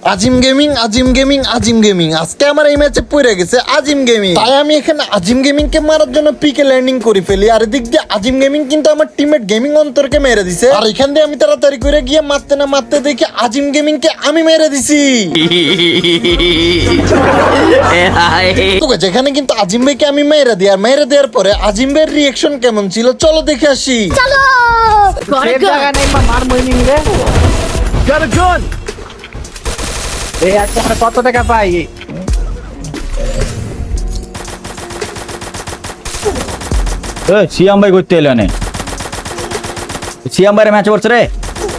আজিম gaming আজকে আমার এই ম্যাচে পড়ে গেছে আজিম গেমিং। তাই আমি এখানে আজিম গেমিং কে মারার জন্য পিকে ল্যান্ডিং করে ফেলি। আর এদিক দিয়ে আজিম গেমিং কিন্তু আমার টিমমেট গেমিং অন্তরকে মেরে দিছে। আর এখান দিয়ে আমি তাড়াতাড়ি করে গিয়ে মারতে না মারতে দেখি আজিম গেমিং কে আমি মেরে দিছি। যেখানে কিন্তু আজিম ভাইকে আমি মেরে দিই। আর মেরে দেওয়ার পরে আজিম ভাইয়ের রিয়েকশন কেমন ছিল চলো দেখে আসি। কত টাকা পাই? সিয়াম ভাই করতে এলো না, সিয়াম ভাইয়ের ম্যাচ পড়ছে রে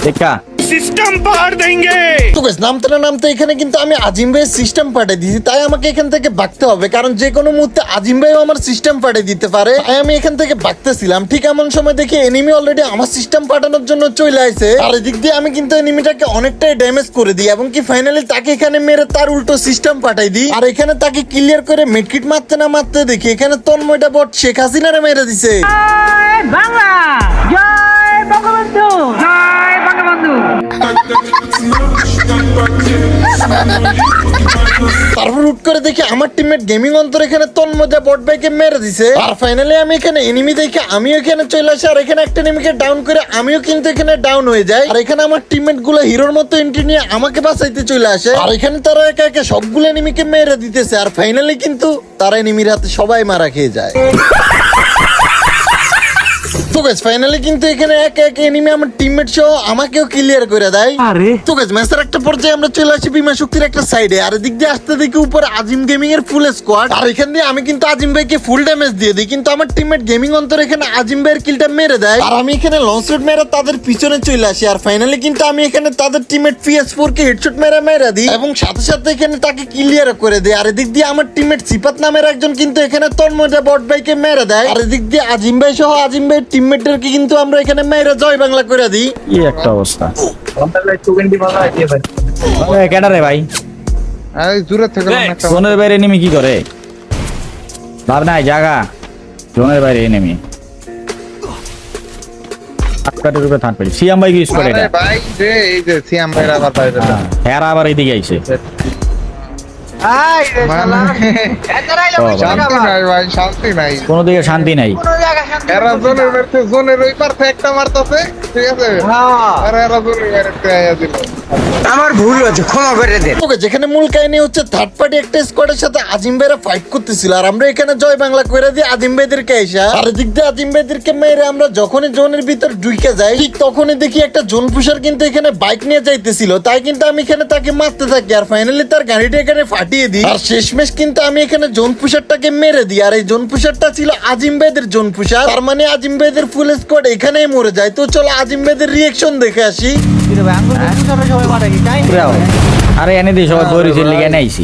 দেখা সিস্টেম পাহাড় দেंगे। তো গাইস নামতে না নামতে এখানে কিন্তু আমি আজিম ভাইয়ের সিস্টেম পাঠিয়ে দিয়েছি। তাই আমাকে এখান থেকে ভাগতে হবে, কারণ যে কোনো মুহূর্তে আজিম ভাইও আমার সিস্টেম পাঠিয়ে দিতে পারে। তাই আমি এখান থেকে ভাগতেছিলাম, ঠিক এমন সময় দেখি এনিমি অলরেডি আমার সিস্টেম পাঠানোর জন্য চলে আসে। আর এদিক দিয়ে আমি কিন্তু এনিমিটাকে অনেকটাই ড্যামেজ করে দিই এবং কি ফাইনালি তাকে এখানে মেরে তার উল্টো সিস্টেম পাঠাই দিই। আর এখানে তাকে ক্লিয়ার করে মেডকিট মারতে না মারতে দেখি এখানে তন্ময়টা বট শেখ হাসিনারে মেরে দিছে। বাংলা জয় বঙ্গবন্ধু, জয় বঙ্গবন্ধু। তারপর উঠ করে দেখি আমার টিমমেট গেমিং অন্তর এখানে তন্ময়টা বট ভাইকে মেরে দিছে। আর ফাইনালি আমি এখানে এনিমি দেখে আমিও এখানে চলে আসি। আর এখানে একটা এনিমিকে ডাউন করে আমিও কিন্তু এখানে ডাউন হয়ে যাই। আর এখানে আমার টিমমেট গুলো হিরোর মতো এন্ট্রি নিয়ে আমাকে বাঁচাইতে চলে আসে। আর এখানে তারা একে একে সবগুলো এনিমিকে মেরে দিতেছে। আর ফাইনালি কিন্তু তারা এনিমির হাতে সবাই মারা খেয়ে যায়। তো গাইস ফাইনালি কিন্তু এখানে একে একে এনিমি আমার টিমমেট সহ আমাকেও ক্লিয়ার করে দেয়। তো গাইস ম্যাচের একটা পর্যায়ে আমরা চলে আসি বিমা শক্তির একটা সাইডে। আর এদিক দিয়ে আসতে দেখি উপরে আজিম গেমিং এর ফুল স্কোয়াড। আর এখান দিয়ে আমি কিন্তু আজিম ভাইকে ফুল ড্যামেজ দিয়ে দিই, কিন্তু আমার টিমমেট গেমিং অন্তর এখানে আজিম ভাইয়ের কিলটা মেরে দেয়। আর আমি এখানে লঞ্চশট মেরে তাদের পিছনে চলে আসি। আর ফাইনালি কিন্তু আমি এখানে তাদের টিমমেট PS4 কে হেডশট মেরে দিই এবং সাথে সাথে এখানে তাকে ক্লিয়ার করে দেয়। আর এদিক দিয়ে আমার টিমমেট সিফাত নামের একজন কিন্তু এখানে তন্ময়টা বট ভাইকে মেরে দেয়। আর এদিক দিয়ে আজিম ভাই সহ আজিম ভাইয়ের টিমমেটদেরকে কিন্তু আমরা এখানে মেরে জয় বাংলা করে দিই। কি একটা অবস্থা। কেডা রে ভাই? জোনের বাইরে এনিমি কি করে? ভাব নাই জায়গা, জোনের বাইরে এনিমি আটকাটের উপরে থান পেলি। সিয়াম ভাই কি স্কোয়াড এটা? ভাই যে এই যে সিয়াম ভাইরা আবার বাইরে হ্যাঁ আবার এইদিকে আইছে। আই রে শালা, এতরাই লোক শান্তি নাই ভাই, শান্তি নাই। কোনো দিকে শান্তি নাই। কোন জায়গা শান্তি এরা জোনের ওই পারতে একটা মারতাছে, ঠিক আছে? হ্যাঁ, আর এরা জোনের বাইরে আয়া দিল। আমার ভুল হয়েছে, ক্ষমা করে দেন। ওকে, যেখানে মূল কাহিনী হচ্ছে থার্ড পার্টি একটা স্কোয়াডের সাথে আজিম ভাইরা ফাইট করতেছিল। আর আমরা এখানে জয় বাংলা করে দিই আজিম ভাইদেরকে এসে। আর এদিক দিয়ে আজিম ভাইদেরকে মেরে আমরা যখনই জোনের ভিতর ঢুকে যাই, ঠিক তখনই দেখি একটা জোন পুষার কিন্তু এখানে বাইক নিয়ে যাইতেছিল। তাই কিন্তু আমি এখানে তাকে মারতে থাকি। আর ফাইনালি তার গাড়িটা এখানে ফাটিয়ে দিই। আর শেষমেশ কিন্তু আমি এখানে জোন পুষারটাকে মেরে দিই। আর এই জোন পুষারটা ছিল আজিম ভাইদের জোন পুষার। তার মানে আজিম ভাইদের ফুল স্কোয়াড এখানেই মরে যায়। তো চলো আজিম ভাইদের রিয়েকশন দেখে আসি। সবাই মারা কি তাই? আরে এনে দিয়ে সবাই বরিশির লিগে নাইছি।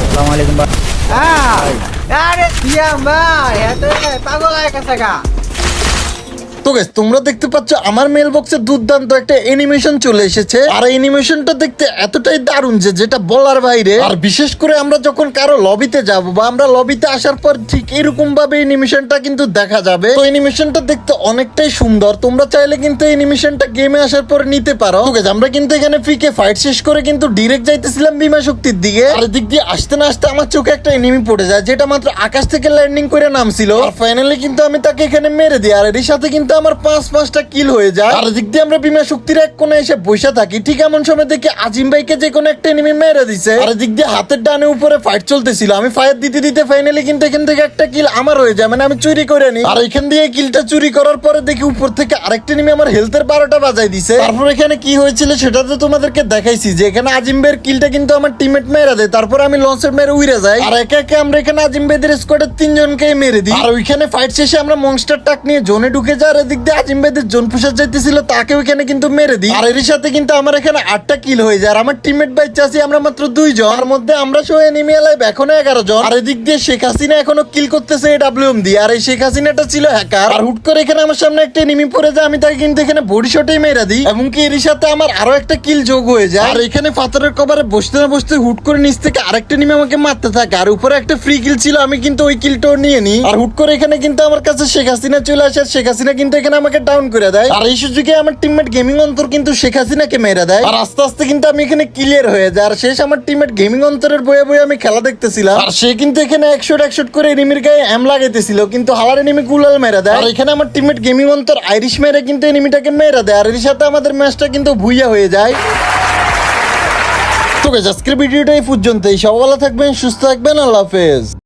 আসসালামু আলাইকুম ভাই। আরে সিয়াম ভাই, এত পাগল হয়ে গেছে গা। তো গাইস তোমরা দেখতে পাচ্ছ আমার মেল বক্সে দুর্দান্ত একটা অ্যানিমেশন চলে এসেছে। আর অ্যানিমেশনটা দেখতে এতটাই দারুণ যে যেটা বলার বাইরে। আর বিশেষ করে আমরা যখন কারো লবিতে যাব বা আমরা লবিতে আসার পর ঠিক এরকম ভাবে অ্যানিমেশনটা কিন্তু দেখা যাবে। তো অ্যানিমেশনটা দেখতে অনেকটাই সুন্দর। তোমরা চাইলে কিন্তু অ্যানিমেশনটা গেমে আসার পর নিতে পারো। তো গাইস আমরা কিন্তু এখানে ফ্রিকে ফাইট শেষ করে কিন্তু ডাইরেক্ট যাইতেছিলাম বিমা শক্তির দিকে। আর এদিক দিয়ে আসতে না আসতে আমার চোখে একটা এনিমি পড়ে যায়, যেটা মাত্র আকাশ থেকে ল্যান্ডিং করে নামছিল। আর ফাইনালি কিন্তু আমি তাকে এখানে মেরে দিই। আর এর সাথে কিন্তু আমার 5-5টা কিল হয়ে যায়। আর দিক দিয়ে আমরা বিমা শক্তির এক কোণে এসে বসে থাকি। ঠিক এমন সময় দেখি আজিম ভাইকে যে কোনো একটা এনিমি মেরে দিছে। আর দিক দিয়ে হাতের ডানে উপরে ফাইট চলতেছিল। আমি ফায়ার দিতে দিতে ফাইনালি কিন্তু এখান থেকে একটা কিল আমার হয়ে যায়, মানে আমি চুরি করে নি। আর এখান দিয়ে কিলটা চুরি করার পরে দেখি উপর থেকে আরেকটা এনিমি আমার হেলথের 12টা বাজাই দিছে। তারপর এখানে কি হয়েছিল সেটা তো তোমাদেরকে দেখাইছি, যে এখানে আজিম ভাইয়ের কিলটা কিন্তু আমার টিমমেট মেরে দেয়। তারপর আমি লঞ্চের মেরে উড়ে যাই। আর একে একে আমরা এখানে আজিম ভাইদের স্কোয়াডের 3 জনকে মেরে দিই। আর ওইখানে ফাইট শেষে আমরা মনস্টার টাক নিয়ে জোনে ঢুকে যাই। আর এদিক দিয়ে আজিম ভাইদের জোন পুষার যাইতেছিল, তাকে ওইখানে কিন্তু মেরে দিই। আর এর সাথে কিন্তু আমার এখানে 8টা কিল হয়ে যায়। আর আমার টিমমেট বাইচে আছি আমরা মাত্র 2 জন। আর মধ্যে আমরা সহ এনিমি লাইভ এখনো 11 জন। আর এদিক দিয়ে শেখ হাসিনা এখনো কিল করতেছে AWM দিয়ে। আর এই শেখ হাসিনাটা ছিল হ্যাকার। আর হুট করে এখানে আমার সামনে একটা এনিমি পড়ে যায়, আমি তাকে কিন্তু এখানে বডি শটেই মেরে দিই এবং কি এর সাথে আমার আরো একটা কিল যোগ হয়ে যায়। আর এখানে পাথরের কভারে বসতে না বসতে হুট করে নিচ থেকে আরেকটা এনিমি আমাকে মারতে থাকে। আর উপরে একটা ফ্রি কিল ছিল, আমি কিন্তু ওই কিলটাও নিয়ে নিই। আর হুট করে এখানে কিন্তু আমার কাছে শেখ হাসিনা চলে আসে। শেখ হাসিনা কিন্তু কিন্তু এখানে আমাকে ডাউন করে দেয়। আর এই সুযোগে আমার টিমমেট গেমিং অন্তর কিন্তু শেখ হাসিনাকে মেরে দেয়। আর আস্তে আস্তে কিন্তু আমি এখানে ক্লিয়ার হয়ে যায়। আর শেষ আমার টিমমেট গেমিং অন্তরের বয়ে বয়ে আমি খেলা দেখতেছিলাম। আর সে কিন্তু এখানে 100 করে এনিমির গায়ে এম লাগাইতেছিল, কিন্তু হালার এনিমি গুলাল মেরে দেয়। আর এখানে আমার টিমমেট গেমিং অন্তর আইরিশ মেরে কিন্তু এনিমিটাকে মেরে দেয়। আর এর সাথে আমাদের ম্যাচটা কিন্তু ভুইয়া হয়ে যায়। তো গাইস, আজকের ভিডিওটা এই পর্যন্তই। সবাই ভালো থাকবেন, সুস্থ থাকবেন, আল্লাহ হাফেজ।